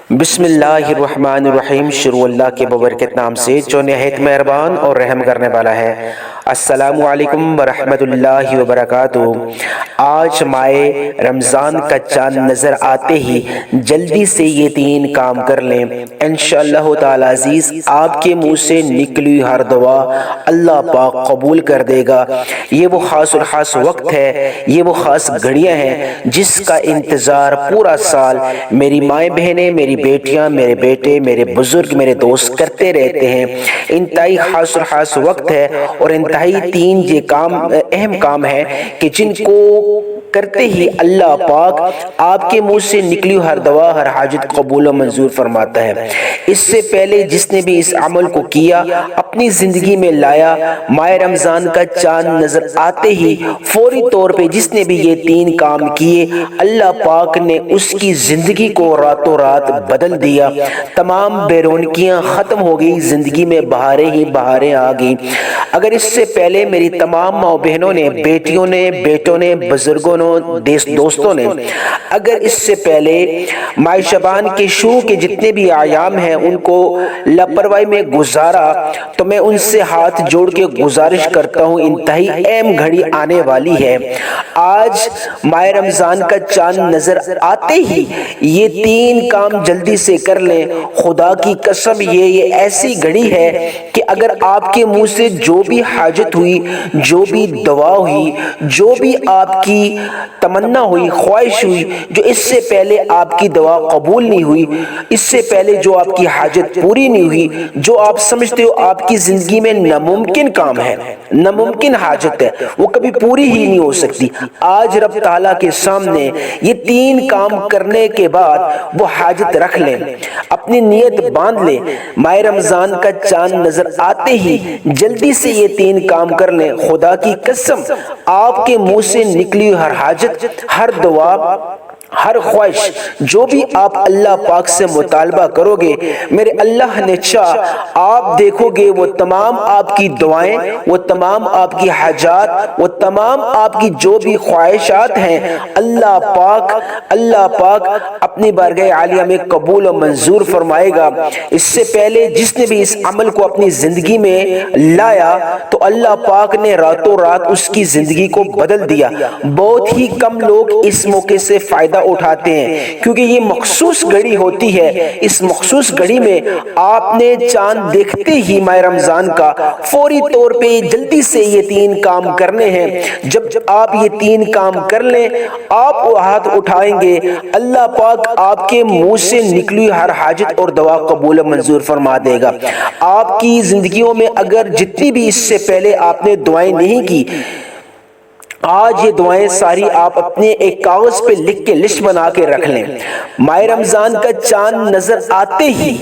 بسم اللہ الرحمن الرحیم۔ شروع اللہ کے ببرکت نام سے جو نہایت مہربان اور رحم کرنے والا ہے۔ السلام علیکم ورحمۃ اللہ وبرکاتہ۔ آج ماہ رمضان کا چاند نظر آتے ہی جلدی سے یہ تین کام کر لیں، انشاءاللہ تعالی عزیز آپ کے منہ سے نکلی ہر دعا اللہ پاک قبول کر دے گا۔ یہ وہ خاص اور خاص وقت ہے، یہ وہ خاص گھڑیاں ہیں جس کا انتظار پورا سال میری مائیں بہنیں، میری بیٹیاں، میرے بیٹے، میرے بزرگ، میرے دوست کرتے رہتے ہیں۔ انتہائی خاص اور خاص وقت ہے اور انتہائی تین یہ کام اہم کام ہے کہ جن کو کرتے ہی اللہ پاک آپ کے منہ سے نکلی ہر دعا، ہر حاجت قبول و منظور فرماتا ہے۔ اس سے پہلے جس نے بھی اس عمل کو کیا، اپنی زندگی میں لایا، ماہ رمضان کا چاند نظر آتے ہی فوری طور پہ جس نے بھی یہ تین کام کیے، اللہ پاک نے اس کی زندگی کو راتوں رات بدل دیا۔ تمام بے رونقیاں ختم ہو گئی، زندگی میں بہاریں ہی بہاریں آ گئی۔ اگر اس سے پہلے میری تمام ماں بہنوں نے، بیٹیوں نے، بیٹوں نے، بزرگوں نے، دوستوں نے اگر اس سے پہلے ماہ شعبان کے شروع کے جتنے بھی ایام ہیں ان کو لاپرواہی میں گزارا، تو میں ان سے ہاتھ جوڑ کے گزارش کرتا ہوں، انتہائی اہم گھڑی آنے والی ہے۔ آج ماہ رمضان کا چاند نظر آتے ہی یہ تین کام جلدی سے کر لیں۔ خدا کی قسم یہ ایسی گھڑی ہے کہ اگر آپ کے منہ سے جو بھی حاجت ہوئی، جو بھی دعا ہوئی، جو بھی آپ کی تمنا ہوئی، خواہش ہوئی، جو اس سے پہلے آپ کی دعا قبول نہیں ہوئی، اس سے پہلے جو آپ کی حاجت پوری نہیں ہوئی، جو آپ سمجھتے ہو آپ کی زندگی میں ناممکن کام ہے، ناممکن حاجت ہے، وہ کبھی پوری ہی نہیں ہو سکتی، آج رب تعالیٰ کے سامنے یہ تین کام کرنے کے بعد وہ حاجت رکھ لیں، اپنی نیت باندھ لیں۔ ماہ رمضان کا چاند نظر آتے ہی جلدی سے یہ تین کام کر لیں۔ خدا کی قسم آپ کے منہ سے نکلی ہر حاجت، ہر دعا، ہر خواہش، جو بھی آپ اللہ پاک سے مطالبہ کرو گے، میرے اللہ نے چاہ آپ دیکھو گے وہ تمام آپ کی دعائیں، وہ تمام آپ کی حاجات، وہ تمام آپ کی جو بھی خواہشات ہیں، اللہ پاک اپنی بارگاہ عالیہ میں قبول و منظور فرمائے گا۔ اس سے پہلے جس نے بھی اس عمل کو اپنی زندگی میں لایا تو اللہ پاک نے راتوں رات اس کی زندگی کو بدل دیا۔ بہت ہی کم لوگ اس موقع سے فائدہ اٹھاتے ہیں کیونکہ یہ مخصوص گھڑی ہوتی ہے۔ اس مخصوص گھڑی میں آپ نے چاند دیکھتے ہی ماہ رمضان کا فوری طور پہ جلدی سے یہ تین کام کرنے ہیں۔ جب آپ یہ تین کام کر لیں، آپ ہاتھ اٹھائیں گے، اللہ پاک آپ کے منہ سے نکلی ہر حاجت اور دعا قبول و منظور فرما دے گا۔ آپ کی زندگیوں میں اگر جتنی بھی اس سے پہلے آپ نے دعائیں نہیں کی، آج یہ دعائیں ساری آپ اپنے ایک کاغذ پہ لکھ کے لسٹ بنا کے رکھ لیں۔ ماہ رمضان کا چاند نظر آتے ہی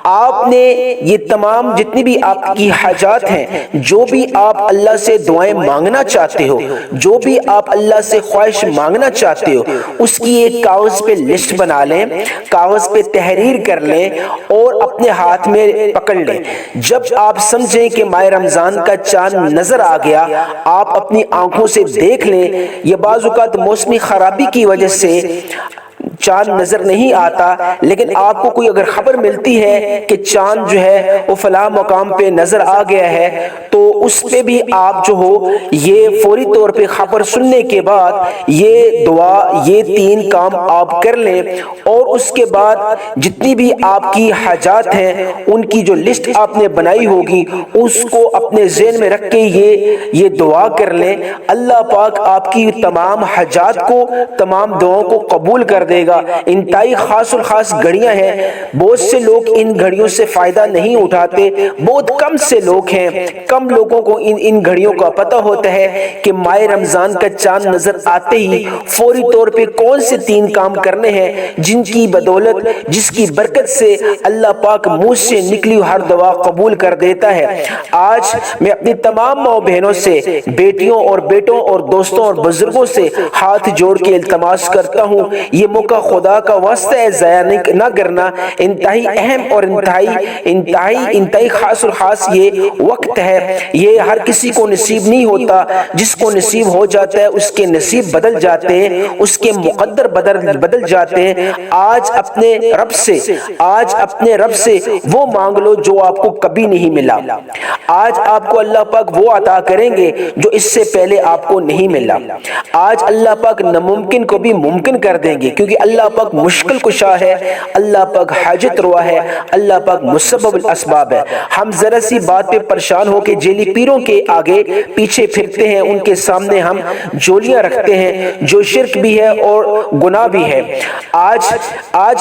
آپ نے یہ تمام جتنی بھی آپ کی حاجات ہیں، جو بھی آپ اللہ سے دعائیں مانگنا چاہتے ہو، جو بھی آپ اللہ سے خواہش مانگنا چاہتے ہو، اس کی ایک کاغذ پہ لسٹ بنا لیں، کاغذ پہ تحریر کر لیں اور اپنے ہاتھ میں پکڑ لیں۔ جب آپ سمجھیں کہ ماہ رمضان کا چاند نظر آ گیا، آپ اپنی آنکھوں سے دیکھ لیں۔ یہ بعض اوقات موسمی خرابی کی وجہ سے چاند نظر نہیں آتا، لیکن آپ کو کوئی اگر خبر ملتی ہے کہ چاند جو ہے وہ فلاں مقام پہ نظر آ گیا ہے، تو اس پہ بھی آپ جو ہو یہ فوری طور پہ خبر سننے کے بعد یہ دعا، یہ تین کام آپ کر لیں، اور اس کے بعد جتنی بھی آپ کی حاجات ہیں ان کی جو لسٹ آپ نے بنائی ہوگی اس کو اپنے ذہن میں رکھ کے یہ دعا کر لیں۔ اللہ پاک آپ کی تمام حاجات کو، تمام دعاؤں کو قبول کر دے گا۔ انتہائی خاص اور خاص گھڑیاں ہیں، بہت سے لوگ ان گھڑیوں سے فائدہ نہیں اٹھاتے، بہت کم سے لوگ ہیں، کم لوگوں کو ان گھڑیوں کا پتہ ہوتا ہے کہ ماہ رمضان کا چاند نظر آتے ہی فوری طور پہ کون سے تین کام کرنے ہیں جن کی بدولت، جس کی برکت سے اللہ پاک منہ سے نکلی ہر دعا قبول کر دیتا ہے۔ آج میں اپنی تمام ماں بہنوں سے، بیٹیوں اور بیٹوں اور دوستوں اور بزرگوں سے ہاتھ جوڑ کے التماس کرتا ہوں، یہ موقع کا خدا کا واسطہ ہے ضائع نہ کرنا انتہائی اہم اور انتہائی خاص اور خاص یہ وقت ہے. یہ ہر کسی کو نصیب نہیں ہوتا. جس کو نصیب ہو جاتا ہے اس کے نصیب بدل جاتے ہیں, اس کے مقدر بدل جاتے ہیں. آج اپنے رب سے وہ مانگ لو جو آپ کو کبھی نہیں ملا. آج آپ کو اللہ پاک وہ عطا کریں گے جو اس سے پہلے آپ کو نہیں ملا. آج اللہ پاک ناممکن کو بھی ممکن کر دیں گے, کیونکہ اللہ پاک مشکل کشا ہے, اللہ پاک حاجت روا ہے, اللہ پاک مسبب الاسباب ہے. ہم ذرا سی بات پہ پریشان ہو کے جیلی پیروں کے آگے پیچھے پھرتے ہیں, ان کے سامنے ہم جولیاں رکھتے ہیں, جو شرک بھی ہے اور گناہ بھی ہے. آج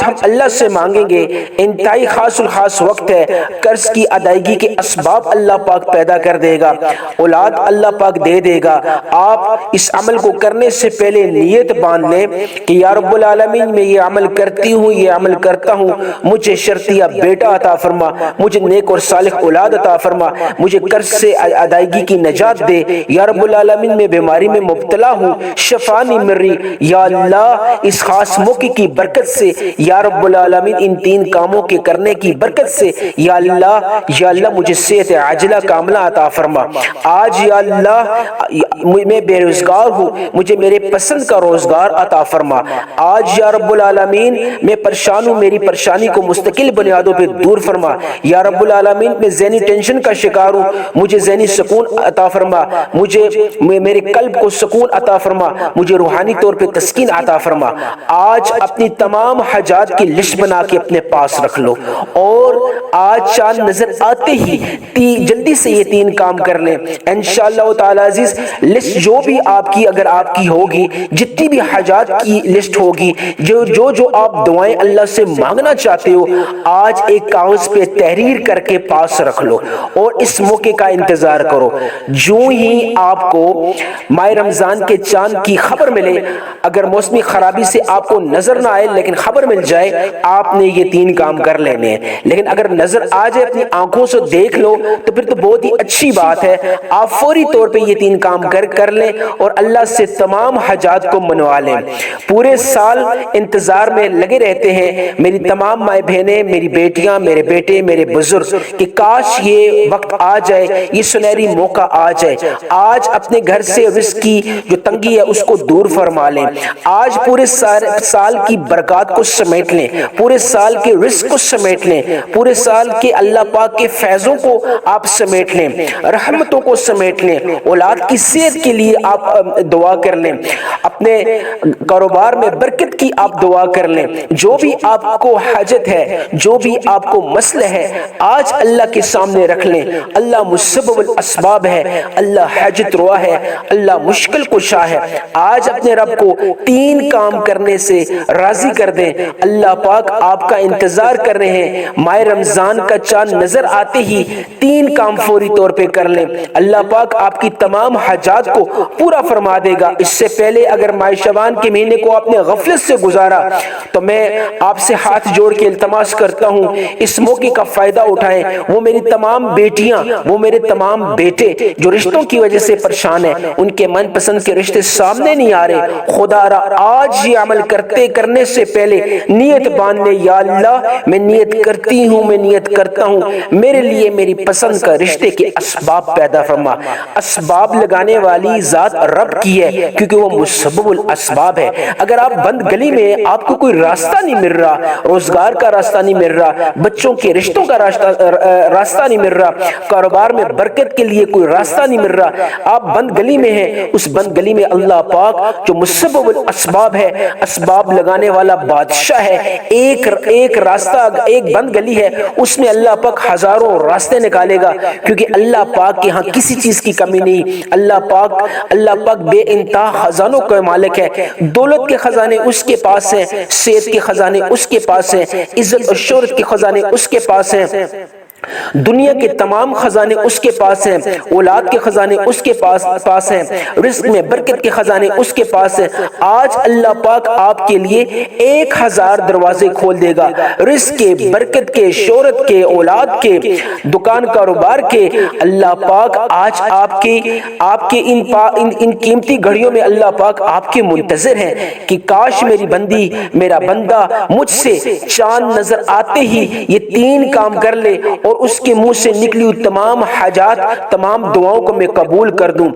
ہم اللہ سے مانگیں گے. انتہائی خاص الخاص وقت ہے. قرض کی ادائیگی کے اسباب اللہ پاک پیدا کر دے گا, اولاد اللہ پاک دے دے گا. آپ اس عمل کو کرنے سے پہلے نیت باندھ لیں کہ یا رب العالمین میں یہ عمل کرتی ہوں, یہ عمل کرتا ہوں, مجھے شرطیہ بیٹا عطا فرما, مجھے نیک اور صالح اولاد عطا فرما, مجھے قرض سے ادائیگی کی نجات دے. یا رب العالمین میں بیماری میں مبتلا ہوں, شفا نہیں مل رہی, یا اللہ اس خاص موقع کی برکت سے, یا رب العالمین ان 3 کاموں کے کرنے کی برکت سے, یا اللہ مجھے صحت عاجلہ کاملہ عطا فرما. آج یا اللہ میں بے روزگار ہوں, مجھے میرے پسند کا روزگار عطا فرما. آج یا رب العالمین میں پریشان ہوں, میری پریشانی کو مستقل بنیادوں پہ دور فرما. یا رب العالمین میں ذہنی ٹینشن کا شکار ہوں, مجھے ذہنی سکون عطا فرما, مجھے میرے قلب کو سکون عطا فرما, مجھے روحانی طور پہ تسکین عطا فرما. آج اپنی تمام حاجات کی لسٹ بنا کے اپنے پاس رکھ لو, اور آج چاند نظر آتے ہی جلدی سے یہ 3 کام کر لیں. انشاءاللہ تعالی عزیز لسٹ جو بھی اگر آپ کی ہوگی, جتنی بھی حاجات کی لسٹ ہوگی, جو آپ دعائیں اللہ سے مانگنا چاہتے ہو, آج ایک کاغذ پہ تحریر کر کے پاس رکھ لو اور اس موقع کا انتظار کرو. جو ہی آپ کو ماہ رمضان کے چاند کی خبر ملے, اگر موسمی خرابی سے آپ کو نظر نہ آئے لیکن خبر مل جائے, آپ نے یہ 3 کام کر لینے ہیں. لیکن اگر نظر آ جائے, اپنی آنکھوں سے دیکھ لو, تو پھر تو بہت ہی اچھی بات ہے. آپ فوری طور پہ یہ 3 کام کر لیں اور اللہ سے تمام حاجات کو منوا لیں. پورے سال انتظار میں لگے رہتے ہیں میری تمام مائیں بہنیں, میری بیٹیاں, میرے بیٹے, میرے بزرگ, کہ کاش یہ وقت آ جائے, یہ سنہری موقع آ جائے. آج اپنے گھر سے رزق کی جو تنگی ہے اس کو دور فرما لیں. آج پورے سال کی برکات کو سمیٹ لیں, پورے سال کے رزق کو سمیٹ لیں, پورے سال کے اللہ پاک کے فیضوں کو آپ سمیٹ لیں, رحمتوں کو سمیٹ لیں. اولاد کی صحت کے لیے آپ دعا کر لیں, اپنے کاروبار میں برکت کی آپ دعا کر لیں. جو بھی آپ کو حاجت ہے, جو بھی آپ کو مسئلہ ہے, آج اللہ کے سامنے رکھ لیں. اللہ مسبب الاسباب ہے, اللہ حاجت روا ہے, اللہ مشکل کشا ہے. آج اپنے رب کو 3 کام کرنے سے راضی کر دیں. اللہ پاک آپ کا انتظار کر رہے ہیں. ماہ رمضان کا چاند نظر آتے ہی 3 کام فوری طور پہ کر لیں, اللہ پاک آپ کی تمام حاجات کو پورا فرما دے گا. اس سے پہلے اگر ماہ شعبان کے مہینے کو آپ نے غفلت سے گزارا, تو میں آپ سے ہاتھ جوڑ کے التماس کرتا ہوں اس موقع کا فائدہ اٹھائیں. وہ میری تمام بیٹیاں, وہ میرے تمام بیٹے جو رشتوں کی وجہ سے پریشان ہیں, ان کے من پسند کے رشتے سامنے نہیں آ رہے, خدا را آج یہ عمل کرنے سے پہلے نیت باندھ لے, یا اللہ میں نیت کرتی ہوں, میں نیت کرتا ہوں, میرے لیے میری پسند کا رشتے کے اسباب پیدا فرما. اسباب لگانے والی ذات رب کی ہے, کیونکہ وہ مسبب الاسباب ہے. اگر آپ بند گلی میں, آپ کو کوئی راستہ نہیں مل رہا, روزگار کا راستہ نہیں مل رہا, بچوں کے رشتوں کا راستہ نہیں مل رہا, کاروبار میں برکت کے لیے کوئی راستہ نہیں مل رہا, آپ بند گلی میں ہیں, اس بند گلی میں اللہ پاک جو مسبب الاسباب ہے, اسباب لگانے والا بادشاہ ہے, ایک راستہ, ایک بند گلی ہے, اس میں اللہ پاک ہزاروں راستے نکالے گا, کیونکہ اللہ پاک کے ہاں کسی چیز کی کمی نہیں. اللہ پاک بے انتہا خزانوں کا مالک ہے. دولت کے خزانے اس کے پاس ہیں, صحت کے خزانے اس کے پاس ہیں, عزت اور شہرت کے خزانے اس کے پاس ہیں, دنیا کے تمام خزانے اس کے پاس ہیں، اولاد کے خزانے اس کے پاس ہیں، رزق میں برکت کے خزانے اس کے پاس ہیں۔ آج اللہ پاک آپ کے لیے 1000 دروازے کھول دے گا، رزق کے، برکت کے، شہرت کے، اولاد کے، دکان کاروبار کے۔ اللہ پاک آج آپ کے ان قیمتی گھڑیوں میں اللہ پاک آپ کے منتظر ہیں کہ کاش میری بندی، میرا بندہ مجھ سے چاند نظر آتے ہی یہ 3 کام کر لے اور اس کے منہ سے نکلی ہوئی تمام حاجات، تمام دعاؤں کو میں قبول کر دوں۔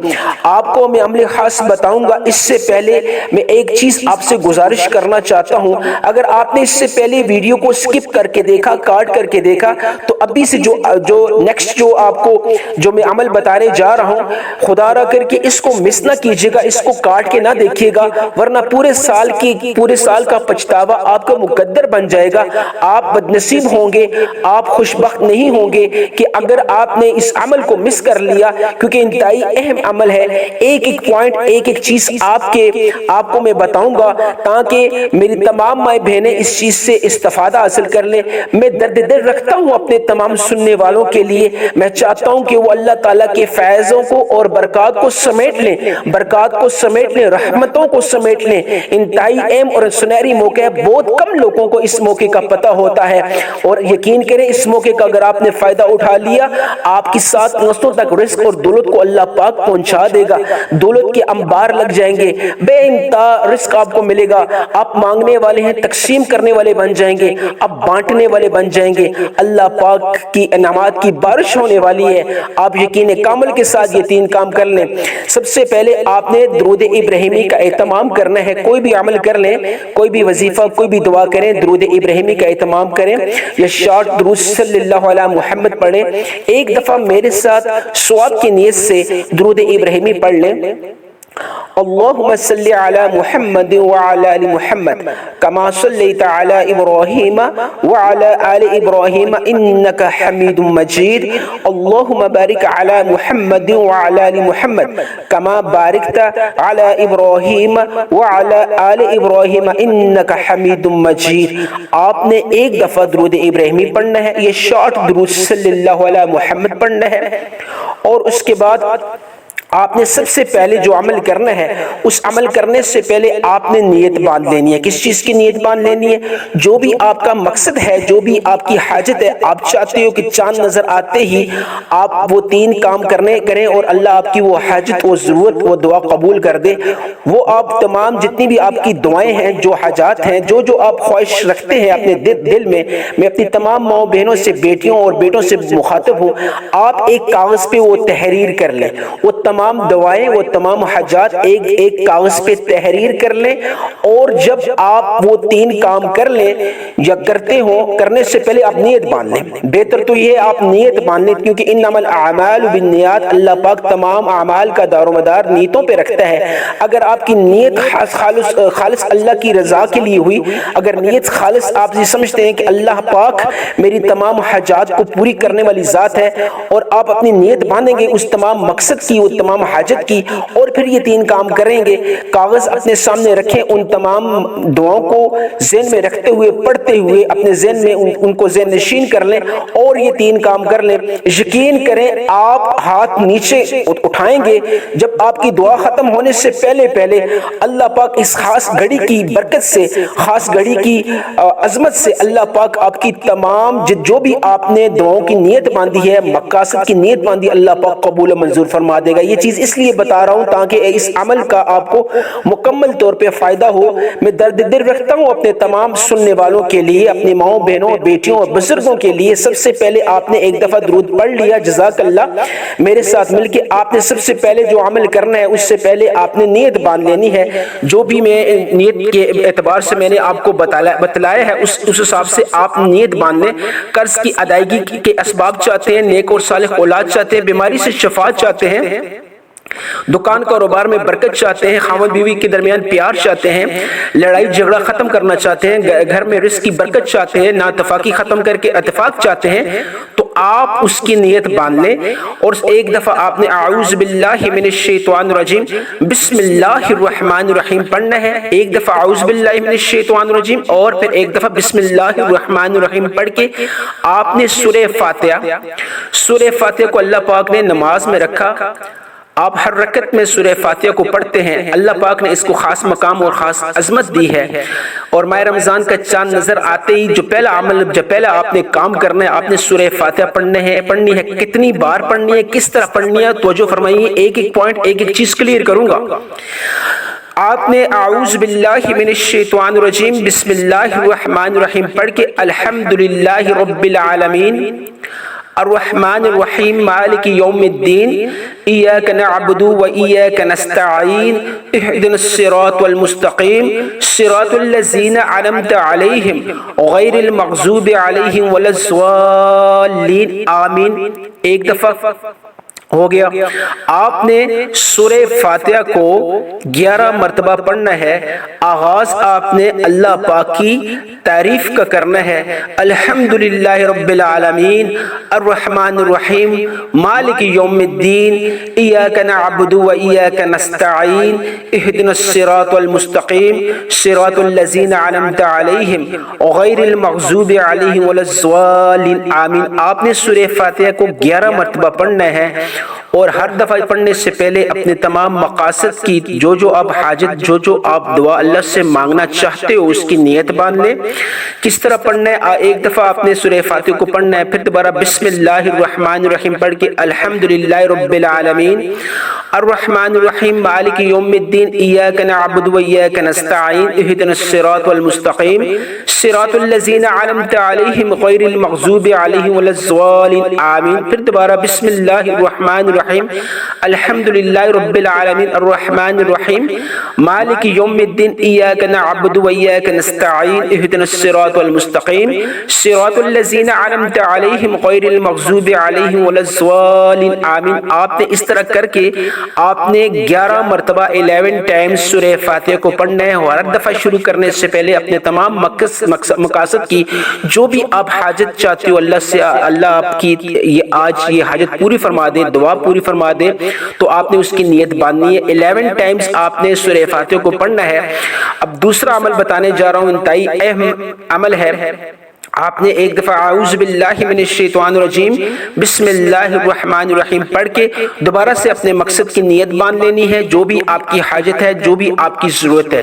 آپ کو میں عمل خاص بتاؤں گا، اس سے پہلے میں ایک چیز آپ سے گزارش کرنا چاہتا ہوں۔ اگر آپ نے اس سے پہلے ویڈیو کو سکپ کر کے دیکھا، کاٹ کر کے دیکھا، تو ابھی سے جو نیکسٹ جو آپ کو جو میں عمل بتانے جا رہا ہوں، خدا را کر کے اس کو مس نہ کیجیے گا، اس کو کاٹ کے نہ دیکھیے گا، ورنہ پورے سال کا پچھتاوا آپ کا مقدر بن جائے گا۔ آپ بدنصیب ہوں گے، آپ خوشبخت نہیں ہوں گے کہ اگر آپ نے اس عمل کو مس کر لیا، کیونکہ انتہائی اہم عمل ہے۔ ایک پوائنٹ، ایک چیز آپ کو میں بتاؤں گا تاکہ میری تمام مائیں بہنیں اس چیز سے استفادہ حاصل کر لیں۔ میں درد دل رکھتا ہوں اپنے تمام سننے والوں کے لیے، میں چاہتا ہوں کہ وہ اللہ تعالیٰ کے فیضوں کو اور برکات کو سمیٹ لیں، رحمتوں کو سمیٹ لیں۔ انتہائی اہم اور سنہری موقع ہے، بہت کم لوگوں کو اس موقع کا پتہ ہوتا ہے، اور یقین کریں اس موقع کا اگر آپ نے فائدہ اٹھا لیا، آپ کی 7 نسلوں تک رزق اور دولت کو اللہ پاک پہنچا دے گا۔ دولت کے انبار لگ جائیں گے، بے انتہا رزق آپ کو ملے گا۔ آپ مانگنے والے ہیں، تقسیم کرنے والے بن جائیں گے، آپ بانٹنے والے بن جائیں گے۔ اللہ پاک کی انعامات کی بارش ہونے والی ہے۔ آپ یقین کامل کے ساتھ یہ 3 کام کر لیں۔ سب سے پہلے آپ نے درود ابراہیمی کا اہتمام کرنا ہے۔ کوئی بھی عمل کر لیں، کوئی بھی وظیفہ، کوئی بھی دعا کریں، درود ابراہیمی کا اہتمام کریں یا شارٹ درود صلی اللہ علیہ محمد پڑھیں۔ ایک دفعہ میرے ساتھ ثواب کی نیت سے درود ابراہیمی پڑھ لیں۔ اللهم صل على محمد وعلى آل محمد كما صليت على إبراهيم وعلى آل إبراهيم إنك حميد مجيد اللهم بارك على محمد وعلى آل محمد كما باركت على إبراهيم وعلى آل إبراهيم إنك حميد مجيد۔ آپ نے ایک دفعہ درود ابراہیمی پڑھنا ہے، یہ شارٹ درود صلی اللہ علیہ محمد پڑھنا ہے، اور اس کے بعد آپ نے سب سے پہلے جو عمل کرنا ہے، اس عمل کرنے سے پہلے آپ نے نیت باندھ لینی ہے۔ کس چیز کی نیت باندھ لینی ہے؟ جو بھی آپ کا مقصد ہے، جو بھی آپ کی حاجت ہے، آپ چاہتے ہو کہ چاند نظر آتے ہی آپ وہ 3 کام کریں اور اللہ آپ کی وہ حاجت، وہ ضرورت، وہ دعا قبول کر دے۔ وہ آپ تمام جتنی بھی آپ کی دعائیں ہیں، جو حاجات ہیں، جو آپ خواہش رکھتے ہیں اپنے دل میں اپنی تمام ماؤں بہنوں سے، بیٹیوں اور بیٹوں سے مخاطب ہوں، آپ ایک کاغذ پہ وہ تحریر کر لیں۔ وہ تمام دعائیں، وہ تمام حاجات ایک کاغذ پہ تحریر کر لیں، اور جب آپ وہ 3 کام کر لیں یا کرتے ہو، کرنے سے پہلے آپ نیت باندھ لیں۔ بہتر تو یہ ہے آپ نیت باندھ لیں، کیونکہ انما الاعمال بالنیات، اللہ پاک تمام اعمال کا دار و مدار نیتوں پہ رکھتا ہے۔ اگر آپ کی نیت خالص اللہ کی رضا کے لیے ہوئی، اگر نیت خالص آپ یہ سمجھتے ہیں کہ اللہ پاک میری تمام حاجات کو پوری کرنے والی ذات ہے، اور آپ اپنی نیت باندھیں گے اس تمام مقصد کی، وہ تمام حاجت کی، اور پھر یہ 3 کام کریں گے، کاغذ اپنے سامنے رکھیں، ان تمام دعاؤں کو ذہن میں رکھتے ہوئے، پڑھتے ہوئے اپنے ذہن میں ان کو ذہن نشین کر لیں، اور یہ 3 کام کر لیں۔ یقین کریں آپ ہاتھ نیچے اٹھائیں گے، جب آپ کی دعا ختم ہونے سے پہلے اللہ پاک اس خاص گھڑی کی برکت سے، خاص گھڑی کی عظمت سے، اللہ پاک آپ کی تمام جو بھی آپ نے دعاؤں کی نیت باندھی ہے، مقاصد کی نیت باندھی، اللہ پاک قبول و منظور فرما دے گا۔ یہ چیز اس لیے بتا رہا ہوں تاکہ اس عمل کا آپ کو مکمل طور پہ فائدہ ہو۔ میں درد دل رکھتا ہوں اپنے تمام سننے والوں کے لیے، اپنی ماؤں بہنوں، بیٹیوں اور بزرگوں کے لیے۔ سب سے پہلے آپ نے ایک دفعہ درود پڑھ لیا، جزاک اللہ، میرے ساتھ مل کے آپ نے سب سے پہلے جو عمل کرنا ہے اس سے پہلے آپ نے نیت باندھ لینی ہے۔ جو بھی میں نیت کے اعتبار سے میں نے آپ کو بتلایا ہے، اس حساب سے آپ نیت باندھ لیں۔ قرض کی ادائیگی کے اسباب چاہتے ہیں، نیک اور صالح اولاد چاہتے ہیں، بیماری سے شفاعت چاہتے ہیں، دکان کاروبار میں برکت چاہتے ہیں، خاوند بیوی کے درمیان پیار چاہتے ہیں، لڑائی جھگڑا ختم کرنا چاہتے ہیں، گھر میں رزق کی برکت چاہتے ہیں، ناتفاقی ختم کر کے اتفاق چاہتے ہیں، تو آپ اس کی نیت باندھ لیں اور ایک دفعہ آپ نے اعوذ باللہ من الشیطان الرجیم بسم اللہ الرحمن الرحیم پڑھنا ہے، ایک دفعہ اعوذ باللہ من الشیطان الرجیم اور پھر ایک دفعہ بسم اللہ الرحمن الرحیم پڑھ کے آپ نے سورہ فاتحہ کو اللہ پاک نے نماز میں رکھا۔ آپ ہر رکعت میں سورہ فاتحہ کو پڑھتے ہیں، اللہ پاک نے اس کو خاص مقام اور خاص عظمت دی ہے، اور ماہ رمضان کا چاند نظر آتے ہی جو پہلا آپ نے کام کرنا ہے، آپ نے سورہ فاتحہ پڑھنی ہے، کتنی بار پڑھنی ہے، کس طرح پڑھنی ہے، توجہ فرمائیے، ایک پوائنٹ ایک چیز کلیئر کروں گا۔ آپ نے اعوذ باللہ من الشیطان الرجیم بسم اللہ الرحمن الرحیم پڑھ کے الحمدللہ رب العالمین الرحمن الرحیم مالک یوم الدین ایاک نعبد و ایاک نستعین اہدنا الصراط المستقیم صراط الذین انعمت علیہم غیر المغضوب علیہم ولا الضالین آمین، ایک دفعہ ہو گیا۔ آپ نے سورہ فاتحہ کو 11 مرتبہ پڑھنا ہے، آغاز آپ نے اللہ پاک کی تعریف کا کرنا ہے، الحمدللہ رب العالمین الرحمن الرحیم مالک یوم الدین ایاک نعبد و ایاک نستعین اہدنا الصراط المستقیم صراط الذین انعمت علیہم غیر المغضوب علیہم ولا الضالین آمین۔ آپ نے سورہ فاتحہ کو 11 مرتبہ پڑھنا ہے، اور ہر دفعہ پڑھنے سے پہلے اپنے تمام مقاصد کی جو آپ حاجت جو آپ دعا اللہ سے مانگنا چاہتے ہو اس کی نیت باندھ لیں۔ کس طرح پڑھنا ہے؟ ایک دفعہ آپ نے سورہ فاتحہ کو پڑھنا ہے، پھر دوبارہ بسم اللہ الرحمن الرحیم پڑھ کے الحمدللہ رب العالمین الرحمن الرحیم مالک یوم الدین ایاک نعبد و ایاک نستعین اہدنا الصراط المستقیم صراط الذین انعمت علیہم غیر المغضوب علیہم ولا الضالین آمین، پھر دوبارہ بسم اللہ الرحمن الرحیم الحمدللہ رب العالمین الرحمن الرحیم مالک یوم الدین ایاک نعبد و ایاک نستعین اہدنا الصراط المستقیم صراط الذین انعمت علیہم غیر المغضوب علیہم ولا الضالین آمین۔ آپ نے اس طرح کر کے آپ نے 11 مرتبہ 11 ٹائمز سورہ فاتحہ کو پڑھنا ہے، اور ہر دفعہ شروع کرنے سے پہلے اپنے تمام مقاصد کی جو بھی آپ حاجت چاہتے ہو اللہ سے، اللہ آپ کی آج یہ حاجت پوری فرما دے، دعا پوری فرما دے، تو آپ نے اس کی نیت باندھنی ہے۔ 11 ٹائمز آپ نے سورہ فاتحہ کو پڑھنا ہے۔ اب دوسرا عمل بتانے جا رہا ہوں، انتہائی اہم عمل ہے۔ آپ نے ایک دفعہ اعوذ باللہ من الشیطان الرجیم بسم اللہ الرحمن الرحیم پڑھ کے دوبارہ سے اپنے مقصد کی نیت باندھ لینی ہے، جو بھی آپ کی حاجت ہے، جو بھی آپ کی ضرورت ہے۔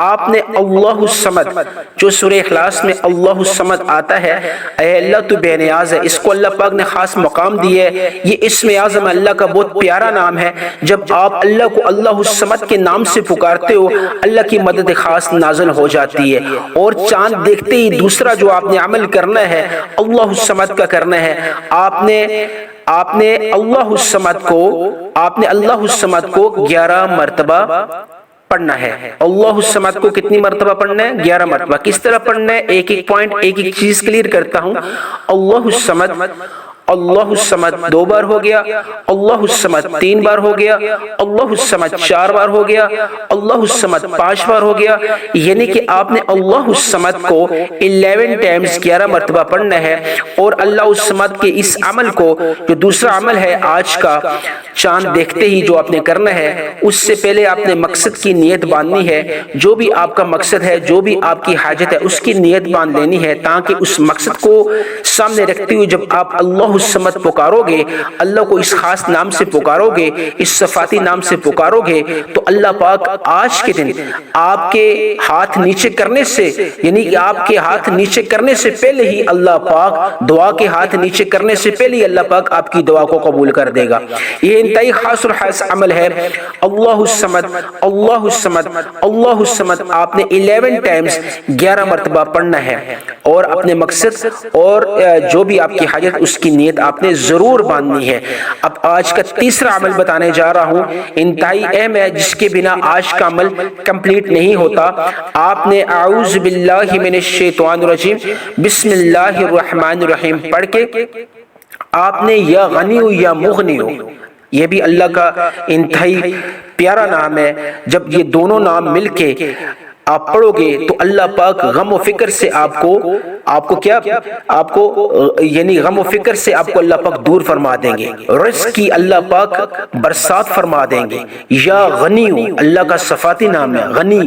آپ نے اللہ الصمد، جو سورہ اخلاص میں اللہ الصمد آتا ہے، اے اللہ تو بے نیاز ہے، اس کو اللہ پاک نے خاص مقام دیا ہے، یہ اسم اعظم اللہ کا بہت پیارا نام ہے۔ جب آپ اللہ کو اللہ الصمد کے نام سے پکارتے ہو، اللہ کی مدد خاص نازل ہو جاتی ہے، اور چاند دیکھتے ہی دوسرا جو آپ نے عمل کرنا ہے اللہ الصمد کا کرنا ہے۔ آپ نے اللہ الصمد کو 11 مرتبہ پڑھنا ہے۔ اللہ الصمد کو کتنی مرتبہ پڑھنا ہے؟ 11 مرتبہ۔ کس طرح پڑھنا ہے؟ ایک پوائنٹ ایک چیز کلیئر کرتا ہوں۔ اللہ الصمد 2 بار ہو گیا، اللہ الصمد 3 بار ہو گیا، اللہ الصمد 4 بار ہو گیا، اللہ الصمد 5 بار ہو گیا، یعنی کہ آپ نے اللہ الصمد کو 11 ٹائمز 11 مرتبہ پڑھنا ہے۔ اور اللہ الصمد کے اس عمل کو، جو دوسرا عمل ہے آج کا، چاند دیکھتے ہی جو آپ نے کرنا ہے، اس سے پہلے آپ نے مقصد کی نیت باندھنی ہے۔ جو بھی آپ کا مقصد ہے، جو بھی آپ کی حاجت ہے، اس کی نیت باندھ لینی ہے، تاکہ اس مقصد کو سامنے رکھتے ہوئے جب آپ اللہ الصمد پکارو گے، اللہ کو اس خاص نام سے پکارو گے، اس صفاتی نام سے پکارو گے، تو اللہ پاک آج کے دن آپ کے ہاتھ نیچے کرنے سے، یعنی کہ آپ کے ہاتھ نیچے کرنے سے پہلے ہی اللہ پاک، دعا کے ہاتھ نیچے کرنے سے پہلے ہی اللہ پاک آپ کی دعا کو قبول کر دے گا۔ یہ انتہائی خاص اور خاص عمل ہے۔ اللہ الصمد، اللہ الصمد، اللہ الصمد آپ نے 11 ٹائمز 11 مرتبہ پڑھنا ہے، اور اپنے مقصد اور جو بھی آپ کی حاجت اس کی نیت آپ نے ضرور باندھنی ہے۔ اب آج کا تیسرا عمل بتانے جا رہا ہوں، انتہائی اہم ہے، جس کے بنا آج کا عمل کمپلیٹ نہیں ہوتا۔ آپ نے اعوذ باللہ من الشیطان الرجیم بسم اللہ الرحمن الرحیم پڑھ کے آپ نے یا غنی یا مغنی، یہ بھی اللہ کا انتہائی پیارا نام ہے۔ جب یہ دونوں نام مل کے آپ پڑھو گے تو اللہ پاک غم و فکر سے آپ کو یعنی غم و فکر سے آپ کو اللہ پاک دور فرما دیں گے، رزق کی اللہ پاک برسات فرما دیں گے۔ یا غنی، اللہ کا صفاتی نام ہے غنی،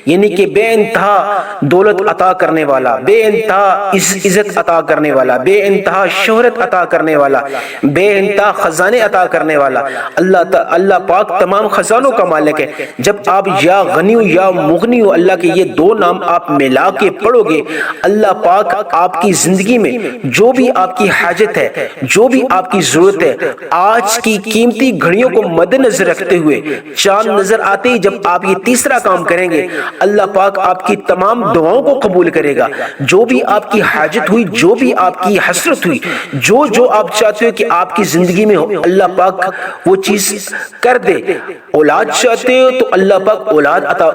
یعنی کہ بے انتہا دولت عطا کرنے والا، بے انتہا عزت عطا کرنے والا، بے انتہا شہرت عطا کرنے والا، بے انتہا خزانے عطا کرنے والا۔ اللہ پاک تمام خزانوں کا مالک ہے۔ جب آپ یا غنی یا مغنی اللہ کے یہ دو نام آپ ملا کے پڑھو گے، اللہ پاک آپ کی زندگی میں جو بھی آپ کی حاجت ہے، جو بھی آپ کی ضرورت ہے، آج کی قیمتی گھڑیوں کو مد نظر رکھتے ہوئے چاند نظر آتے ہی جب آپ یہ تیسرا کام کریں گے، اللہ پاک آپ کی تمام دعاؤں کو قبول کرے گا۔ جو بھی آپ کی حاجت ہوئی، جو بھی آپ کی حسرت ہوئی، جو آپ چاہتے ہو کہ آپ کی زندگی میں ہو، اللہ پاک وہ چیز کر دے۔ اولاد چاہتے ہو تو اللہ پاک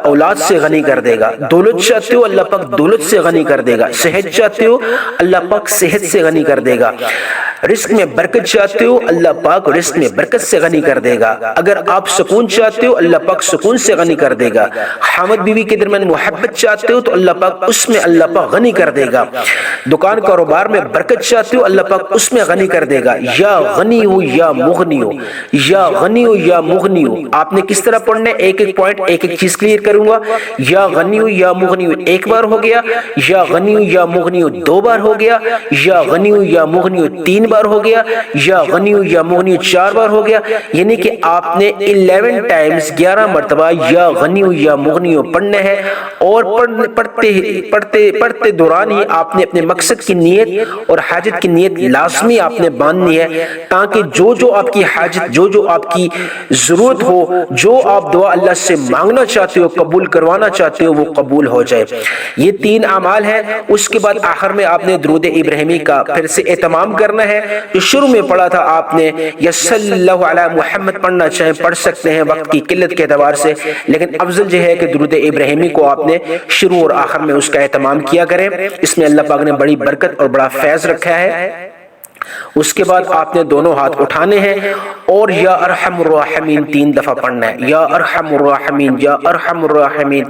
اولاد سے غنی کر دے گا، دولت چاہتے ہو اللہ پاک دولت سے غنی کر دے گا، صحت چاہتے ہو اللہ پاک صحت سے غنی کر دے گا، رزق میں برکت چاہتے ہو اللہ پاک رزق میں برکت سے غنی کر دے گا، اگر آپ سکون چاہتے ہو اللہ پاک سکون سے غنی کر دے گا، حامد بیوی کے درمیان محبت چاہتے ہو تو اللہ پاک اس میں اللہ پاک غنی کر دے گا، دکان کاروبار میں برکت چاہتے ہو اللہ پاک اس میں غنی کر دے گا۔ یا غنی ہو یا مغنی ہو، یا غنی ہو یا مغنی ہو، آپ نے کس طرح پڑھنا ہے؟ ایک ایک پوائنٹ ایک ایک چیز کلیئر کروں گا۔ یا غنی ہو یا مغنی ہو ایک بار ہو گیا، یا غنی ہو یا مغنی ہو دو بار ہو گیا، یا غنی ہو یا مغنی ہو تین بار ہو گیا، یا غنی ہو یا مغنی ہو چار بار ہو گیا، یعنی کہ آپ نے 11 ٹائمز 11 مرتبہ یا غنی ہو یا مغنی ہو پڑھنا ہے، اور پڑھتے دوران ہی آپ نے اپنے مقصد کی نیت اور حاجت کی نیت لازمی آپ نے باندھنی ہے، تاکہ جو آپ کی حاجت، جو آپ کی ضرورت ہو، جو آپ دعا اللہ سے مانگنا چاہتے ہو، قبول کروانا چاہتے ہو، وہ قبول ہو جائے۔ یہ 3 اعمال ہیں۔ اس کے بعد آخر میں آپ نے درود ابراہیمی کا پھر سے اہتمام کرنا ہے، جو شروع میں پڑھا تھا آپ نے، یا صلی اللہ علی محمد پڑھنا چاہیں پڑھ سکتے ہیں وقت کی قلت کے اعتبار سے، لیکن افضل جو ہے کہ درود ابراہیمی کو آپ نے شروع اور آخر میں اس کا اہتمام کیا کریں، اس میں اللہ پاک نے بڑی برکت اور بڑا فیض رکھا ہے۔ اس کے بعد آپ نے دونوں ہاتھ اٹھانے ہیں اور یا ارحم الراحمین 3 دفعہ پڑھنا ہے، یا ارحم الراحمین، یا ارحم الراحمین،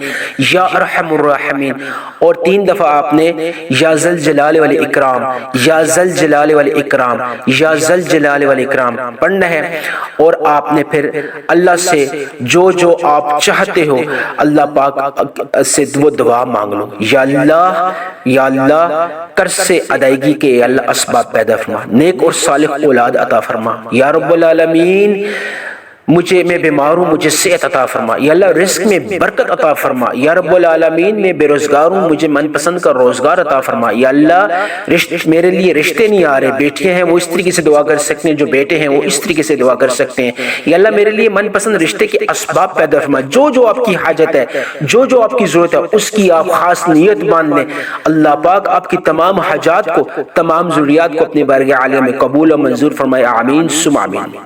یا ارحم الراحمین، اور 3 دفعہ آپ نے یا ذل جلال والاکرام، یا ذل جلال والاکرام، یا ذل جلال والاکرام پڑھنا ہے، اور آپ نے پھر اللہ سے جو آپ چاہتے ہو اللہ پاک سے وہ دعا مانگ لو۔ یا اللہ قرض سے ادائیگی کے اللہ اسباب پیدا فرما، نیک اور صالح اولاد عطا فرما، یا رب العالمین میں بیمار ہوں مجھے صحت عطا فرما، یا اللہ رزق میں برکت عطا فرما، یا رب العالمین میں بے روزگار ہوں مجھے من پسند کا روزگار عطا فرما، یا اللہ میرے لیے رشتے نہیں آ رہے، بیٹے ہیں وہ اس طریقے سے دعا کر سکتے ہیں، جو بیٹے ہیں وہ اس طریقے سے دعا کر سکتے ہیں، یا اللہ میرے لیے من پسند رشتے کے اسباب پیدا فرما، جو آپ کی حاجت ہے، جو آپ کی ضرورت ہے اس کی آپ خاص نیت باندھ لیں، اللہ پاک آپ کی تمام حاجات کو، تمام ضروریات کو اپنے بارگاہ عالیہ میں قبول و منظور فرمائے، آمین ثم آمین۔